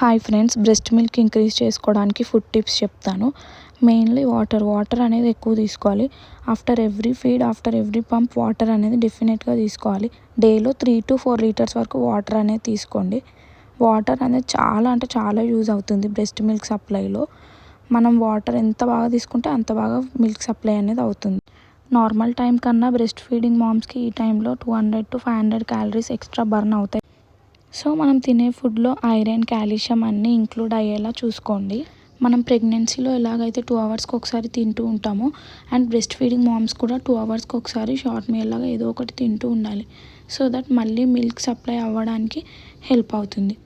Hi friends, breast milk increase చేసుకోవడానికి food tips చెప్తాను. Mainly water అనేది ఎక్కువ తీసుకోవాలి. After every feed, after every pump water అనేది డెఫినెట్గా తీసుకోవాలి. డేలో 3 to 4 లీటర్స్ వరకు వాటర్ అనేది తీసుకోండి. వాటర్ అనేది చాలా అంటే చాలా యూజ్ అవుతుంది బ్రెస్ట్ మిల్క్ సప్లైలో. మనం వాటర్ ఎంత బాగా తీసుకుంటే అంత బాగా మిల్క్ సప్లై అనేది అవుతుంది. నార్మల్ టైం కన్నా బ్రెస్ట్ ఫీడింగ్ మామ్స్కి ఈ టైంలో 200 to 500 క్యాలరీస్ ఎక్స్ట్రా బర్న్ అవుతాయి. సో మనం తినే ఫుడ్లో ఐరన్, కాల్షియం అన్నీ ఇంక్లూడ్ అయ్యేలా చూసుకోండి. మనం ప్రెగ్నెన్సీలో ఎలాగైతే 2 అవర్స్కి ఒకసారి తింటూ ఉంటామో, అండ్ బ్రెస్ట్ ఫీడింగ్ మామ్స్ కూడా 2 అవర్స్కి ఒకసారి షార్ట్ మీల్ లాగా ఏదో ఒకటి తింటూ ఉండాలి. సో దట్ మళ్ళీ మిల్క్ సప్లై అవ్వడానికి హెల్ప్ అవుతుంది.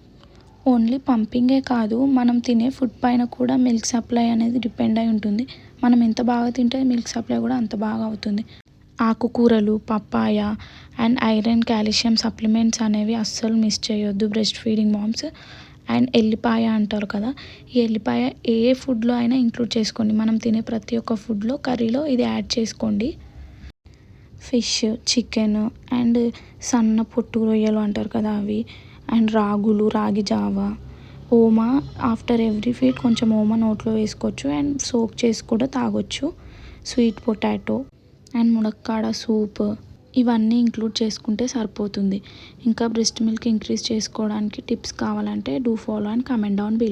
ఓన్లీ పంపింగే కాదు, మనం తినే ఫుడ్ పైన కూడా మిల్క్ సప్లై అనేది డిపెండ్ అయి ఉంటుంది. మనం ఎంత బాగా తింటే మిల్క్ సప్లై కూడా అంత బాగా అవుతుంది. ఆకుకూరలు, papaya and iron, calcium supplements అనేవి అస్సలు మిస్ చేయొద్దు బ్రెస్ట్ ఫీడింగ్ మామ్స్. అండ్ ఎల్లిపాయ అంటారు కదా, ఈ ఎల్లిపాయ ఏ ఫుడ్లో అయినా ఇంక్లూడ్ చేసుకోండి. మనం తినే ప్రతి ఒక్క ఫుడ్లో, కర్రీలో ఇది యాడ్ చేసుకోండి. ఫిష్, చికెన్ అండ్ సన్న పొట్టు రొయ్యలు అంటారు కదా అవి, అండ్ రాగులు, రాగి జావా, ఓమా ఆఫ్టర్ ఎవ్రీ ఫీడ్ కొంచెం ఓమా నోట్లో వేసుకోవచ్చు అండ్ సోక్ చేసి కూడా తాగొచ్చు. స్వీట్ పొటాటో అండ్ మునక్కాడ సూప్, ఇవన్నీ ఇంక్లూడ్ చేసుకుంటే సరిపోతుంది. ఇంకా బ్రెస్ట్ మిల్క్ ఇంక్రీజ్ చేసుకోవడానికి టిప్స్ కావాలంటే do follow and comment down below.